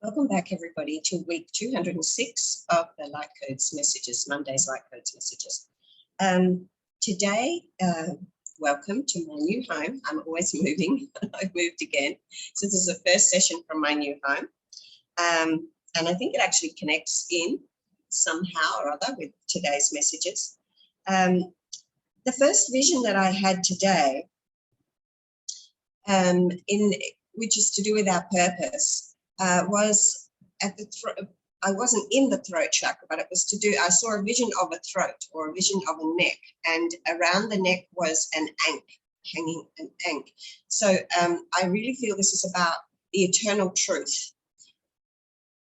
Welcome back, everybody, to week 206 of the Light Codes Messages, Monday's Light Codes Messages. Today, welcome to my new home. I'm always moving. I've moved again. So this is the first session from my new home. And I think it actually connects in somehow or other with today's messages. The first vision that I had today, which is to do with our purpose, was at the throat. I wasn't in the throat chakra, but it was to do, I saw a vision of a throat or a vision of a neck, and around the neck was an ankh, hanging an ankh. So I really feel this is about the eternal truth.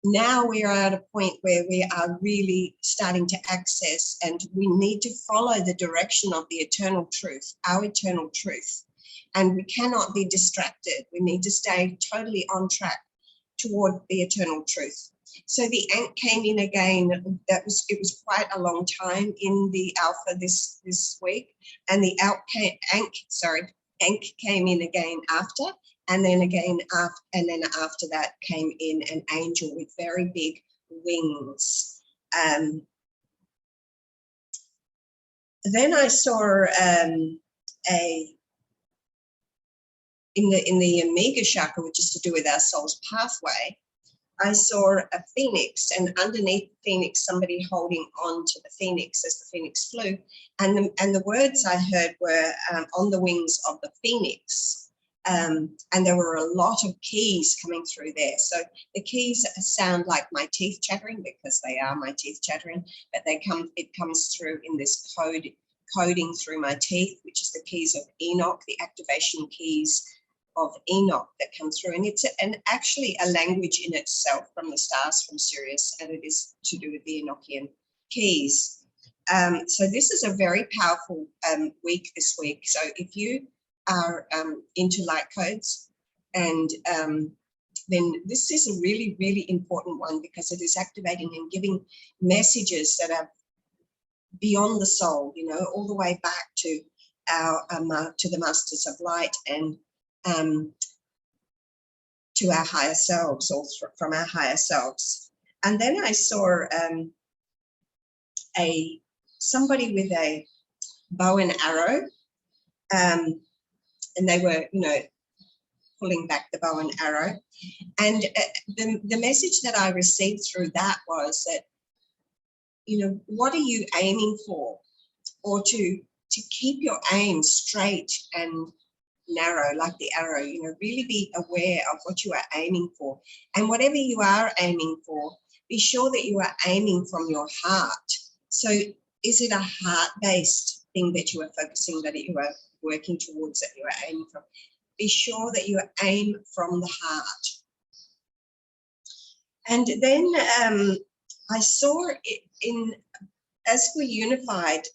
Now we are at a point where we are really starting to access, and we need to follow the direction of the eternal truth, our eternal truth. And we cannot be distracted. We need to stay totally on track toward the eternal truth. So the ankh came in again. It was quite a long time in the alpha this week, and the ankh came in again after, and then again after, and then after that came in an angel with very big wings. Then I saw in the Omega chakra, which is to do with our soul's pathway, I saw a phoenix, and underneath the phoenix, somebody holding on to the phoenix as the phoenix flew. And the words I heard were on the wings of the phoenix. And there were a lot of keys coming through there. So the keys sound like my teeth chattering, because they are my teeth chattering, but it comes through in this coding through my teeth, which is the keys of Enoch, the activation keys of Enoch that come through. And it's actually a language in itself from the stars, from Sirius, and it is to do with the Enochian keys. So this is a very powerful week this week. So if you are into light codes, and then this is a really, really important one, because it is activating and giving messages that are beyond the soul, all the way back to to the Masters of Light, and to our higher selves, or from our higher selves. And then I saw somebody with a bow and arrow, and they were, pulling back the bow and arrow. And the message that I received through that was that, what are you aiming for? Or to keep your aim straight and narrow, like the arrow, really be aware of what you are aiming for. And whatever you are aiming for, be sure that you are aiming from your heart. So is it a heart-based thing that you are focusing, that you are working towards, that you are aiming from? Be sure that you aim from the heart. And then I saw it as we unified,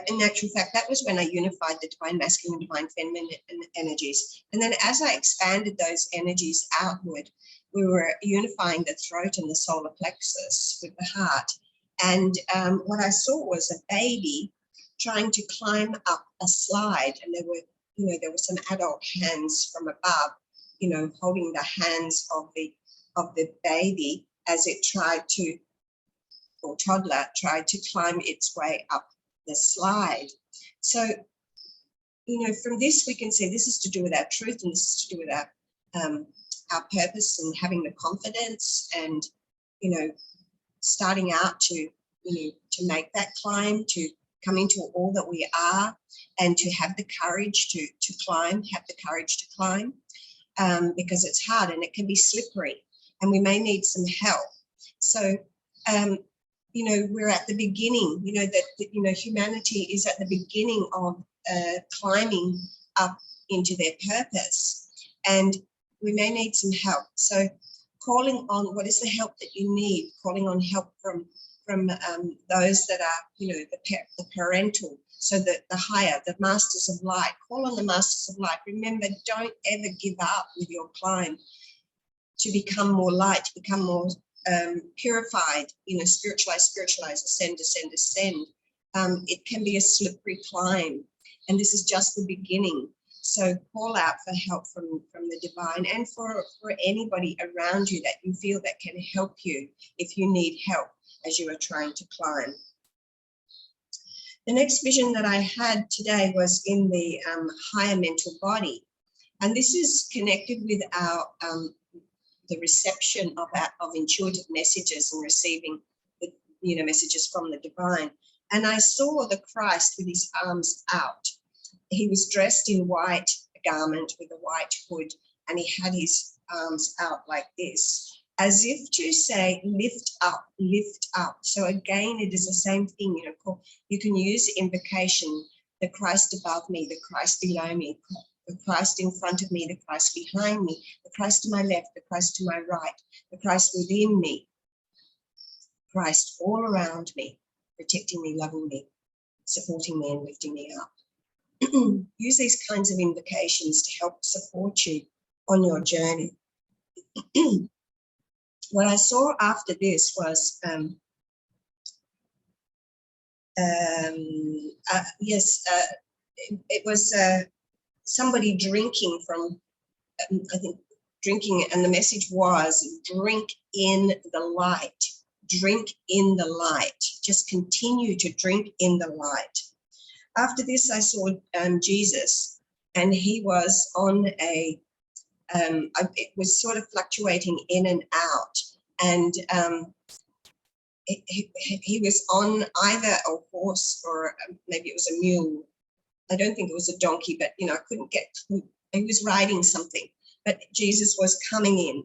in actual fact, that was when I unified the divine masculine and divine feminine energies. And then as I expanded those energies outward, we were unifying the throat and the solar plexus with the heart. And what I saw was a baby trying to climb up a slide. And there were some adult hands from above, holding the hands of the baby as it toddler tried to climb its way up the slide. So, from this we can see this is to do with our truth, and this is to do with our purpose, and having the confidence, and starting out to make that climb, to come into all that we are, and to have the courage to climb, because it's hard and it can be slippery, and we may need some help. So we're at the beginning, that humanity is at the beginning of climbing up into their purpose, and we may need some help. So calling on, what is the help that you need? Calling on help from those that are, the parental, so that the higher, the Masters of Light. Call on the Masters of Light. Remember, don't ever give up with your climb to become more light, to become more purified, spiritualize, ascend. It can be a slippery climb, and this is just the beginning. So call out for help from the divine, and for anybody around you that you feel that can help you if you need help as you are trying to climb. The next vision that I had today was in the higher mental body. And this is connected with our the reception of intuitive messages and receiving the messages from the divine. And I saw the Christ with his arms out. He was dressed in white garment with a white hood, and he had his arms out like this, as if to say, lift up, lift up. So again, it is the same thing, you can use invocation, the Christ above me, the Christ below me, the Christ in front of me, the Christ behind me, the Christ to my left, the Christ to my right, the Christ within me, Christ all around me, protecting me, loving me, supporting me and lifting me up. Use these kinds of invocations to help support you on your journey. What I saw after this was, it was somebody drinking from, I think, drinking, and the message was, drink in the light, drink in the light, just continue to drink in the light. After this, I saw Jesus, and he was on a, it was sort of fluctuating in and out, and he was on either a horse or maybe it was a mule. I don't think it was a donkey, but I couldn't get, he was riding something, but Jesus was coming in.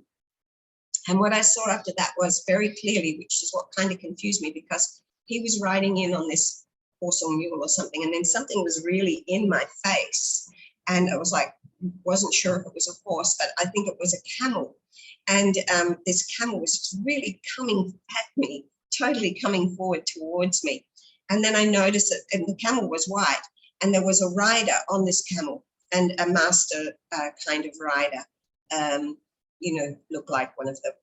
And what I saw after that was very clearly, which is what kind of confused me, because he was riding in on this horse or mule or something, and then something was really in my face, and I was like, wasn't sure if it was a horse, but I think it was a camel. And this camel was really coming at me, totally coming forward towards me. And then I noticed it, and the camel was white, and there was a rider on this camel, and a master kind of rider, looked like one of the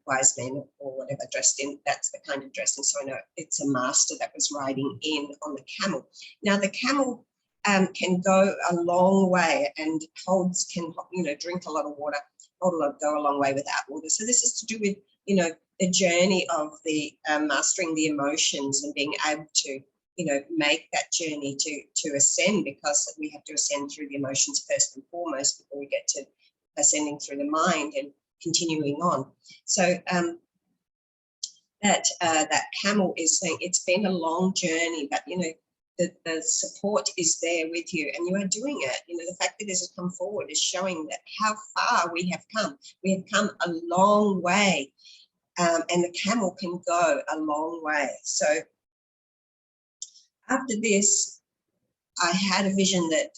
wise men or whatever, dressed in, that's the kind of dressing. So I know it's a master that was riding in on the camel. Now the camel can go a long way and can drink a lot of water, go a long way without water. So this is to do with, the journey of the mastering the emotions and being able to, make that journey to ascend, because we have to ascend through the emotions first and foremost before we get to ascending through the mind and continuing on. So that camel is saying it's been a long journey, but the support is there with you, and you are doing it. The fact that this has come forward is showing that how far we have come. We have come a long way, and the camel can go a long way. So after this, I had a vision that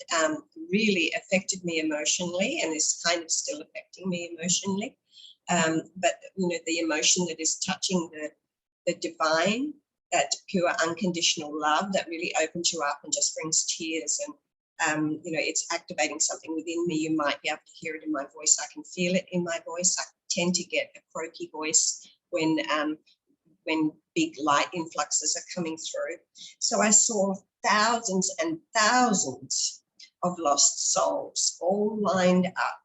really affected me emotionally, and is kind of still affecting me emotionally. But the emotion that is touching the divine, that pure unconditional love that really opens you up and just brings tears, and it's activating something within me. You might be able to hear it in my voice. I can feel it in my voice. I tend to get a croaky voice when big light influxes are coming through. So I saw thousands and thousands of lost souls all lined up.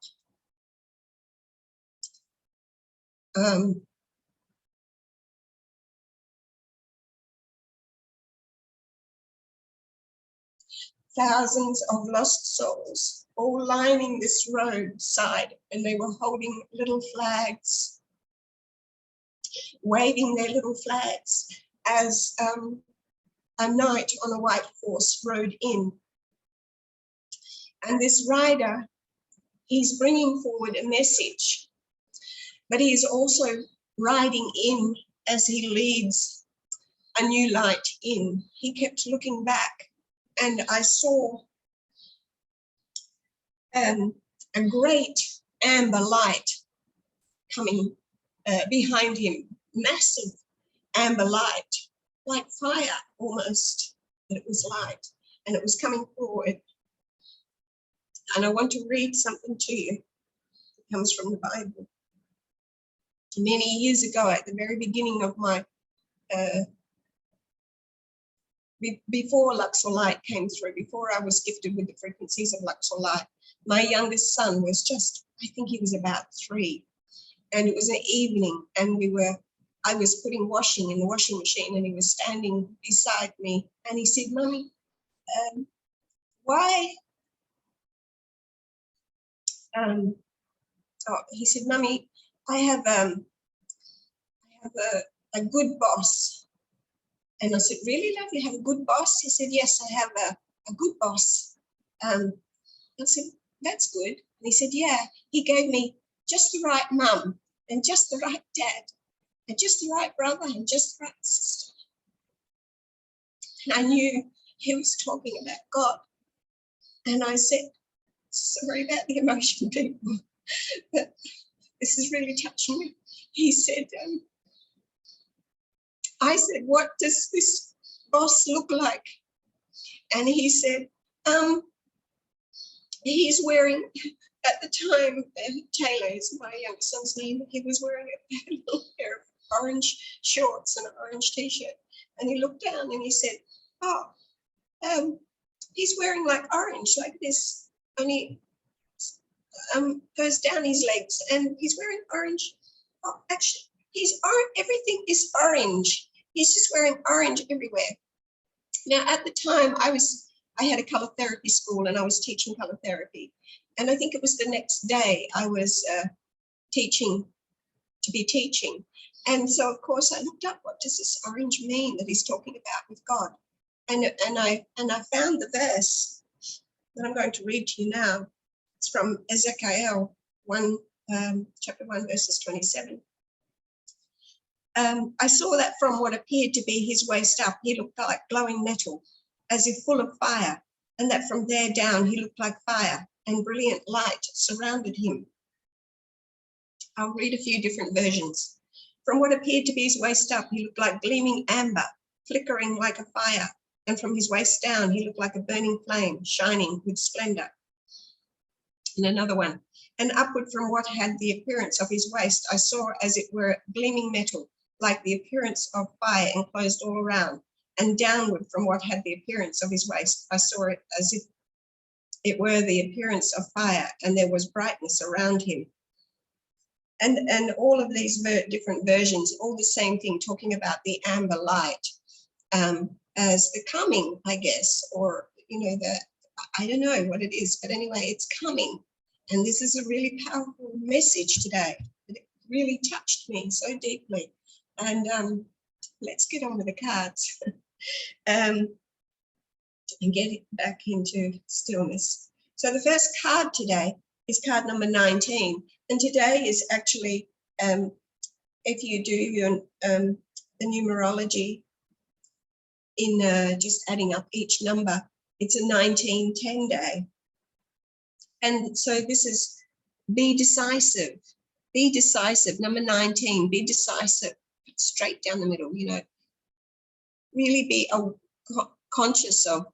Thousands of lost souls all lining this roadside, and they were holding little flags, waving their little flags as a knight on a white horse rode in. And this rider, he's bringing forward a message, but he is also riding in as he leads a new light in. He kept looking back, and I saw a great amber light coming behind him, massive amber light, like fire almost, but it was light, and it was coming forward. And I want to read something to you. It comes from the Bible. Many years ago, at the very beginning of my before Luxor Light came through, before I was gifted with the frequencies of Luxor Light, my youngest son was just, I think he was about 3. And it was an evening, and I was putting washing in the washing machine, and he was standing beside me, and he said, "Mummy, why?" He said, "Mummy, I have a good boss." And I said, "Really, love? You have a good boss?" He said, "Yes, I have a good boss." I said, "That's good." And he said, "Yeah, he gave me just the right mum and just the right dad and just the right brother and just the right sister." And I knew he was talking about God. And I said, "Sorry about the emotion, people, but this is really touching me." He said, I said, "What does this boss look like?" And he said, he's wearing, at the time, Taylor is my young son's name, he was wearing a little pair of orange shorts and an orange t-shirt. And he looked down and he said, "Oh, he's wearing like orange, like this." And he goes down his legs and he's wearing orange. Oh, actually, everything is orange. He's just wearing orange everywhere. Now, at the time, I had a colour therapy school and I was teaching colour therapy. And I think it was the next day I was teaching. And so, of course, I looked up, what does this orange mean that he's talking about with God? And I found the verse that I'm going to read to you now. It's from Ezekiel 1, chapter 1, verses 27. I saw that from what appeared to be his waist up, he looked like glowing metal, as if full of fire, and that from there down he looked like fire, and brilliant light surrounded him. I'll read a few different versions. From what appeared to be his waist up, he looked like gleaming amber, flickering like a fire, and from his waist down he looked like a burning flame, shining with splendor. And another one, and upward from what had the appearance of his waist, I saw as it were gleaming metal, like the appearance of fire enclosed all around, and downward from what had the appearance of his waist, I saw it as if it were the appearance of fire, and there was brightness around him. And all of these different versions, all the same thing, talking about the amber light as the coming, I guess, or, I don't know what it is, but anyway, it's coming. And this is a really powerful message today. It really touched me so deeply. And let's get on with the cards and get it back into stillness. So the first card today is card number 19. And today is actually, if you do your the numerology in just adding up each number, it's a 1910 day. And so this is be decisive. Be decisive. Number 19, be decisive. Straight down the middle, really be conscious of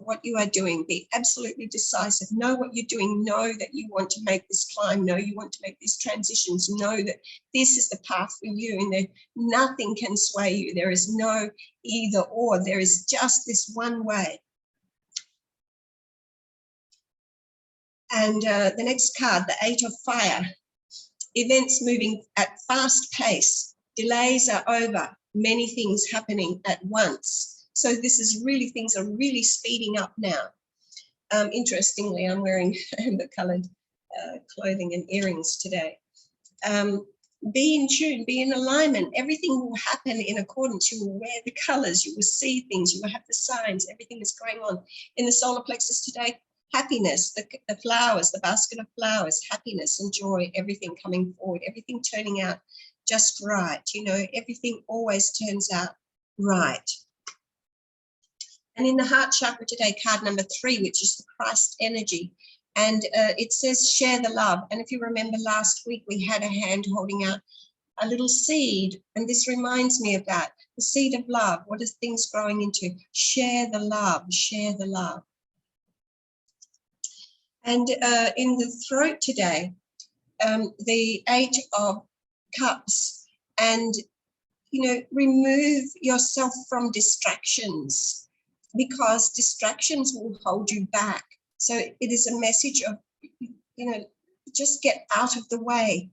what you are doing. Be absolutely decisive. Know what you're doing. Know that you want to make this climb. Know you want to make these transitions. Know that this is the path for you, and that nothing can sway you. There is no either or. There is just this one way. And the next card, the 8 of Fire. Events moving at fast pace. Delays are over. Many things happening at once. So this is really, things are really speeding up now. Interestingly, I'm wearing amber-coloured clothing and earrings today. Be in tune, be in alignment. Everything will happen in accordance. You will wear the colours, you will see things, you will have the signs, everything is going on. In the solar plexus today, happiness, the flowers, the basket of flowers, happiness and joy, everything coming forward, everything turning out just right. Everything always turns out right. And in the heart chakra today, card number 3, which is the Christ energy. And it says, share the love. And if you remember last week, we had a hand holding out a little seed. And this reminds me of that, the seed of love. What are things growing into? Share the love, share the love. And in the throat today, the 8 of Cups, and, remove yourself from distractions. because distractions will hold you back. So it is a message of, just get out of the way.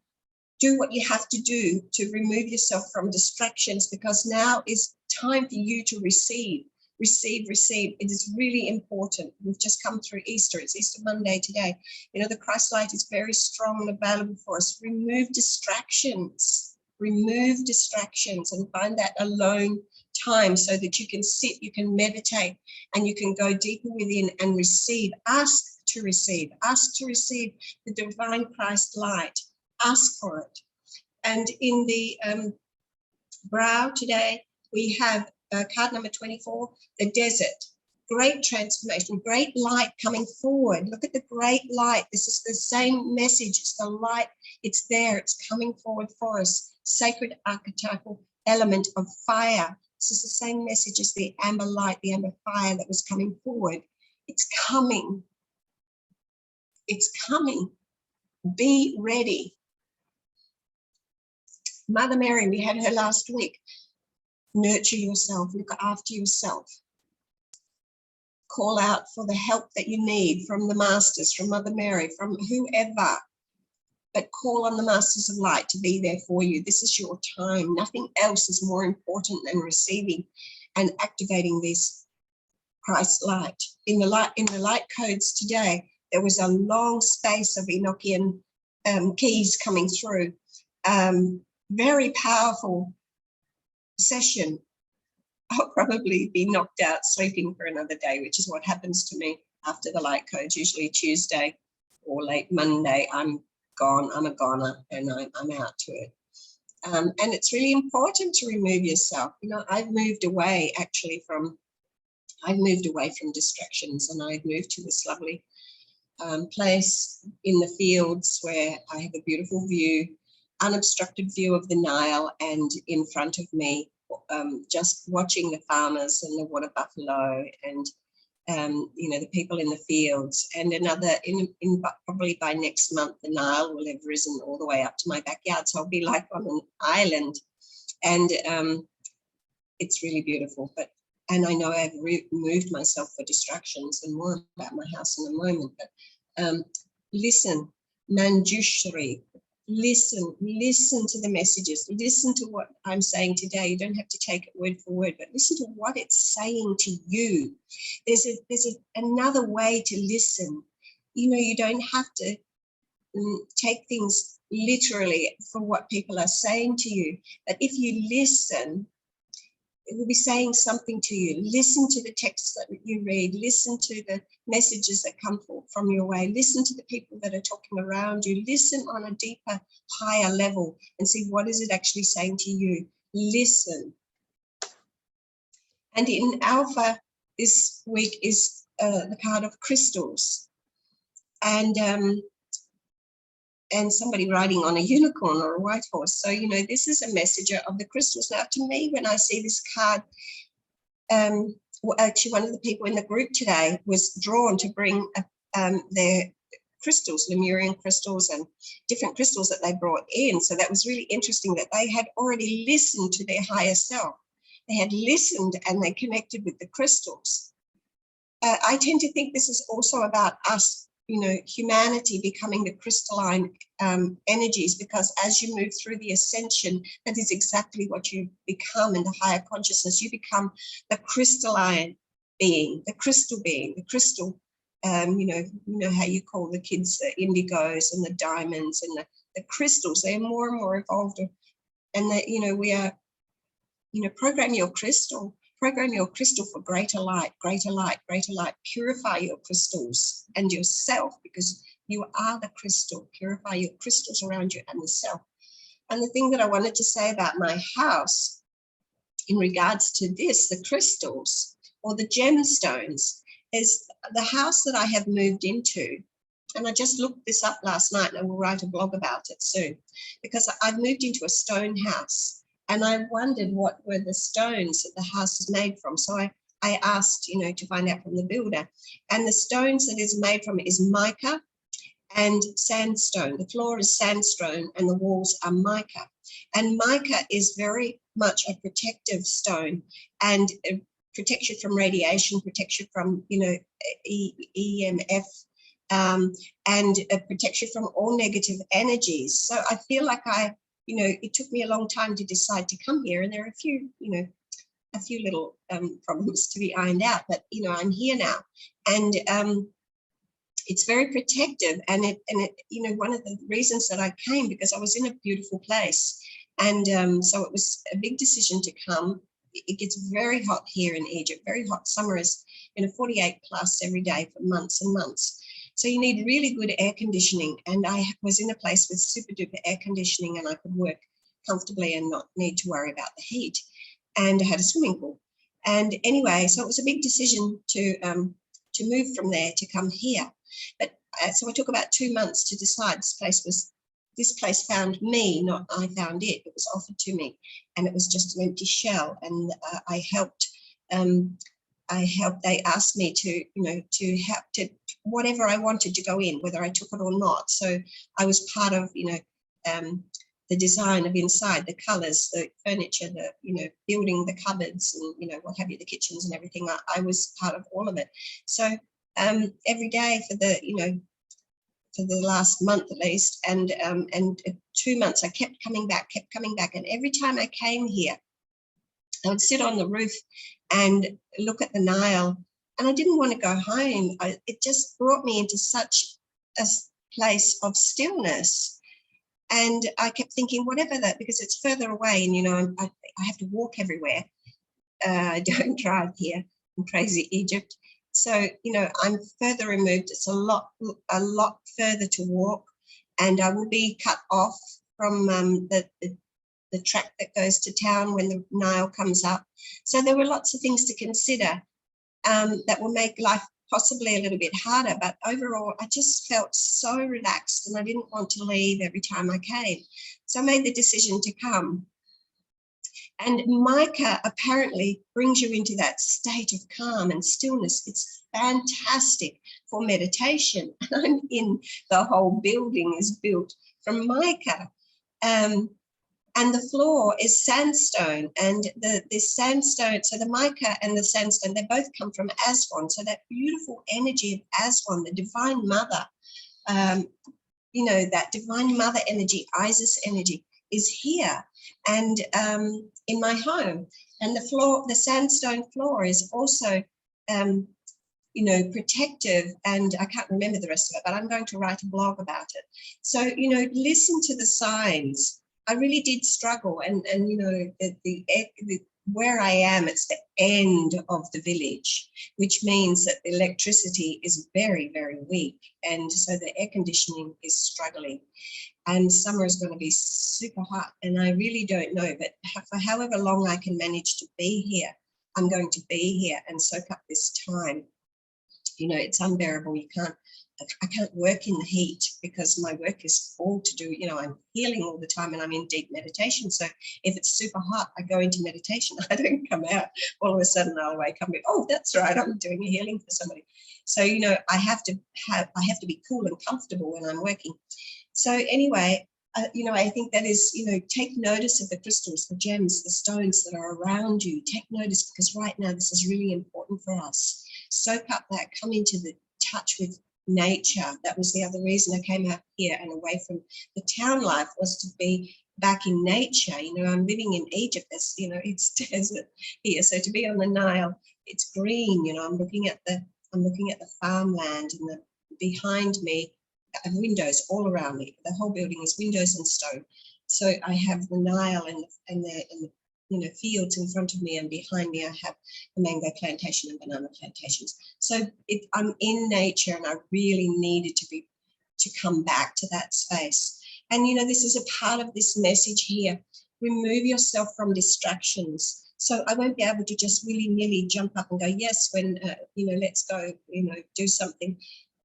Do what you have to do to remove yourself from distractions, because now is time for you to receive. It is really important. We've just come through Easter. It's Easter Monday today. The Christ light is very strong and available for us. Remove distractions and find that alone time so that you can sit, you can meditate, and you can go deeper within and receive. Ask to receive the divine Christ light. Ask for it. And in the brow today, we have card number 24, the desert. Great transformation, great light coming forward. Look at the great light. This is the same message. It's the light. It's there. It's coming forward for us. Sacred archetypal element of fire. This is the same message as the amber light, the amber fire that was coming forward. It's coming. It's coming. Be ready. Mother Mary, we had her last week. Nurture yourself. Look after yourself. Call out for the help that you need from the masters, from Mother Mary, from whoever. But call on the masters of light to be there for you. This is your time. Nothing else is more important than receiving and activating this Christ light. In the light codes today, there was a long space of Enochian keys coming through. Very powerful session. I'll probably be knocked out sleeping for another day, which is what happens to me after the light codes. Usually Tuesday or late Monday, I'm gone. I'm a goner, and I'm out to it. And it's really important to remove yourself. I've moved away from distractions, and I've moved to this lovely place in the fields where I have a beautiful view, unobstructed view of the Nile, and in front of me, just watching the farmers and the water buffalo and the people in the fields. And probably by next month, the Nile will have risen all the way up to my backyard. So I'll be like on an island, and it's really beautiful. And I know I've removed myself for distractions, and more about my house in a moment. But listen, Manjushri. Listen to the messages. Listen to what I'm saying today. You don't have to take it word for word, but listen to what it's saying to you. There's another way to listen. You don't have to take things literally for what people are saying to you. But if you listen, it will be saying something to you. Listen to the texts that you read. Listen to the messages that come from your way. Listen to the people that are talking around you. Listen on a deeper, higher level and see what is it actually saying to you. Listen. And in Alpha this week is the card of crystals. And somebody riding on a unicorn or a white horse. So, this is a messenger of the crystals. Now, to me, when I see this card, actually one of the people in the group today was drawn to bring their crystals, Lemurian crystals and different crystals that they brought in. So that was really interesting that they had already listened to their higher self. They had listened and they connected with the crystals. I tend to think this is also about us, humanity becoming the crystalline energies, because as you move through the ascension, that is exactly what you become in the higher consciousness. You become the crystalline being, the crystal being, the crystal, how you call the kids the indigos and the diamonds and the crystals. They're more and more evolved. And that, we are, program your crystal for greater light, greater light, greater light. Purify your crystals and yourself, because you are the crystal. Purify your crystals around you and the self. And the thing that I wanted to say about my house in regards to this, the crystals or the gemstones, is the house that I have moved into. And I just looked this up last night, and I will write a blog about it soon, because I've moved into a stone house. And I wondered what were the stones that the house is made from. So I asked, to find out from the builder. And the stones that it's made from is mica and sandstone. The floor is sandstone and the walls are mica. And mica is very much a protective stone and protects you from radiation, protects you from, you know, EMF, and protects you from all negative energies. So I feel like you know, it took me a long time to decide to come here, and there are a few, you know, a few little problems to be ironed out, but you know, I'm here now, and it's very protective. And it, you know, one of the reasons that I came, because I was in a beautiful place, and so it was a big decision to come. It gets very hot here in Egypt, very hot. Summer is, you know, 48 plus every day for months and months. So you need really good air conditioning. And I was in a place with super duper air conditioning, and I could work comfortably and not need to worry about the heat. And I had a swimming pool. And anyway, so it was a big decision to move from there to come here. But so I took about 2 months to decide. This place found me, not I found it. It was offered to me, and it was just an empty shell. And I helped. They asked me to, you know, to help to whatever I wanted to go in, whether I took it or not. So I was part of, you know, the design of inside, the colours, the furniture, the, you know, building the cupboards and, you know, what have you, the kitchens and everything. I was part of all of it. So every day for the, you know, for the last month at least, and 2 months, I kept coming back. And every time I came here, I would sit on the roof and look at the Nile, and I didn't want to go home. It just brought me into such a place of stillness. And I kept thinking, whatever that, because it's further away, and, you know, I have to walk everywhere. I don't drive here in crazy Egypt. So, you know, I'm further removed. It's a lot further to walk, and I will be cut off from the track that goes to town when the Nile comes up. So there were lots of things to consider that will make life possibly a little bit harder. But overall, I just felt so relaxed, and I didn't want to leave every time I came. So I made the decision to come. And mica apparently brings you into that state of calm and stillness. It's fantastic for meditation. I'm in, the whole building is built from mica. And the floor is sandstone, and the sandstone, so the mica and the sandstone, they both come from Aswan. So that beautiful energy of Aswan, the divine mother, you know, that divine mother energy, Isis energy, is here and in my home. And the floor, the sandstone floor, is also, you know, protective. And I can't remember the rest of it, but I'm going to write a blog about it. So, you know, listen to the signs. I really did struggle, and you know, where I am, it's the end of the village, which means that the electricity is very, very weak, and so the air conditioning is struggling. And summer is going to be super hot, and I really don't know, but for however long I can manage to be here, I'm going to be here and soak up this time. You know, it's unbearable. I can't work in the heat because my work is all to do, you know, I'm healing all the time and I'm in deep meditation. So if it's super hot, I go into meditation. I don't come out. All of a sudden I'll wake up and go, oh, that's right, I'm doing a healing for somebody. So, you know, I have to be cool and comfortable when I'm working. So anyway, you know, I think that is, you know, take notice of the crystals, the gems, the stones that are around you. Take notice, because right now this is really important for us. Soak up that, come into the touch with nature. That was the other reason I came out here and away from the town life, was to be back in nature. You know, I'm living in Egypt. It's, you know, it's desert here. So to be on the Nile, it's green. You know, I'm looking at the farmland, and behind me I have windows all around me. The whole building is windows and stone. So I have the Nile and the you know, fields in front of me, and behind me I have a mango plantation and banana plantations. So I'm in nature, and I really needed to come back to that space. And, you know, this is a part of this message here. Remove yourself from distractions. So I won't be able to just willy-nilly jump up and go, yes, when, you know, let's go, you know, do something,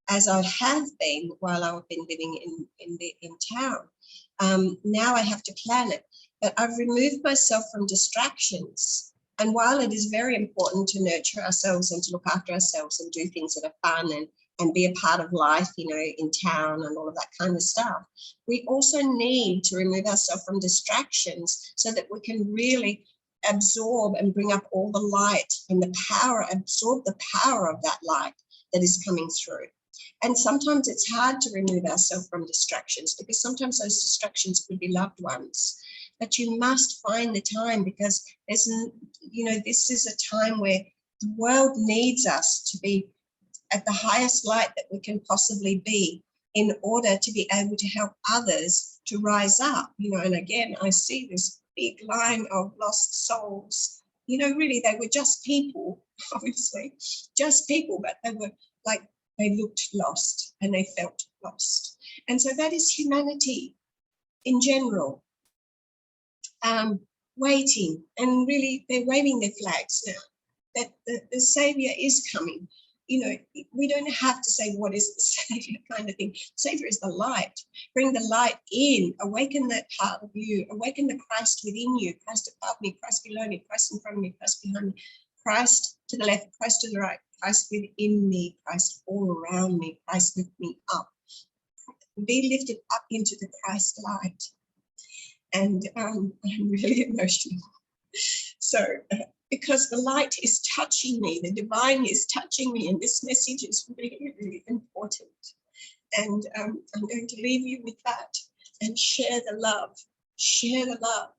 as I have been while I've been living in town. Now I have to plan it. But I've removed myself from distractions. And while it is very important to nurture ourselves and to look after ourselves and do things that are fun and be a part of life, you know, in town and all of that kind of stuff, we also need to remove ourselves from distractions so that we can really absorb and bring up all the light and the power, absorb the power of that light that is coming through. And sometimes it's hard to remove ourselves from distractions, because sometimes those distractions could be loved ones. But you must find the time, because there's, you know, this is a time where the world needs us to be at the highest light that we can possibly be, in order to be able to help others to rise up. You know, and again, I see this big line of lost souls. You know, really, they were just people, obviously, just people, but they were like, they looked lost and they felt lost. And so that is humanity in general, waiting, and really they're waving their flags now that the Savior is coming. You know, we don't have to say, what is the Savior kind of thing. Savior is the light. Bring the light in, awaken that part of you, awaken the Christ within you, Christ above me, Christ below me, Christ in front of me, Christ behind me, Christ to the left, Christ to the right, Christ within me, Christ all around me, Christ lift me up. Be lifted up into the Christ light. And I'm really emotional. So, because the light is touching me, the divine is touching me, and this message is really, really important. And I'm going to leave you with that, and share the love, share the love.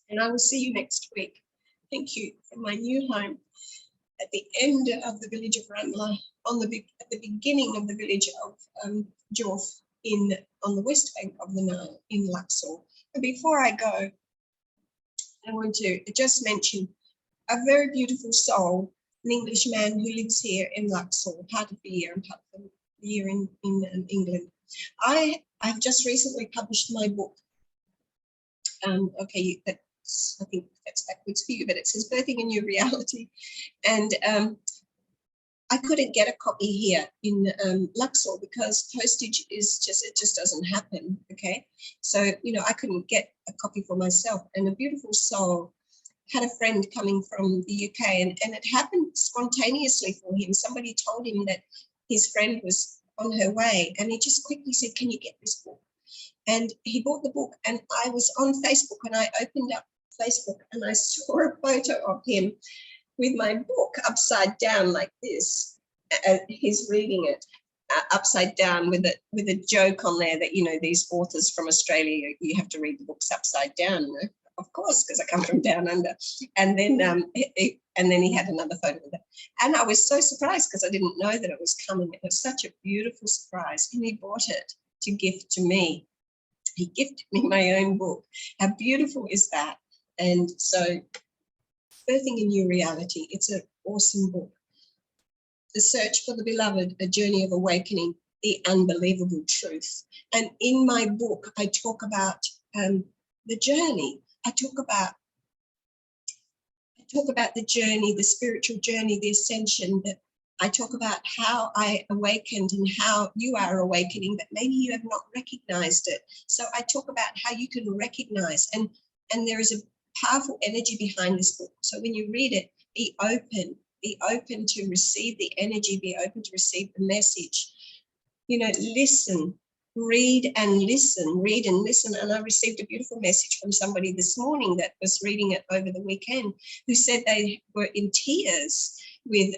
And I will see you next week. Thank you from my new home at the end of the village of Ramla, at the beginning of the village of Jorf on the west bank of the Nile in Luxor. And before I go, I want to just mention a very beautiful soul, an Englishman who lives here in Luxor, part of the year and part of the year in England. I've just recently published my book. Okay, I think that's backwards for you, but it says Birthing a New Reality. And I couldn't get a copy here in Luxor because postage is it just doesn't happen, okay? So, you know, I couldn't get a copy for myself. And a beautiful soul had a friend coming from the UK, and it happened spontaneously for him. Somebody told him that his friend was on her way, and he just quickly said, can you get this book? And he bought the book, and I was on Facebook, and I opened up Facebook and I saw a photo of him with my book upside down like this. He's reading it upside down with a joke on there that, you know, these authors from Australia, you have to read the books upside down. No? Of course, because I come from down under. And then he had another photo of it. And I was so surprised because I didn't know that it was coming. It was such a beautiful surprise. And he bought it to gift to me. He gifted me my own book. How beautiful is that? And so, Birthing a New Reality, it's an awesome book. The Search for the Beloved, A Journey of Awakening, the Unbelievable Truth. And in my book, I talk about the journey. I talk about the journey, the spiritual journey, the ascension. That I talk about how I awakened and how you are awakening, but maybe you have not recognized it. So I talk about how you can recognize, and there is a powerful energy behind this book. So when you read it, be open to receive the energy, be open to receive the message. You know, listen, read and listen. And I received a beautiful message from somebody this morning that was reading it over the weekend, who said they were in tears with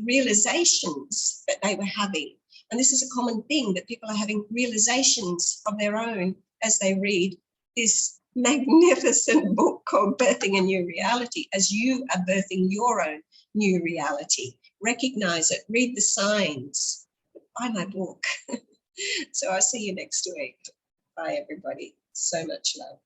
realizations that they were having. And this is a common thing, that people are having realizations of their own as they read this magnificent book called Birthing a New Reality, as you are birthing your own new reality. Recognize it, read the signs, buy my book. So I'll see you next week. Bye, everybody. So much love.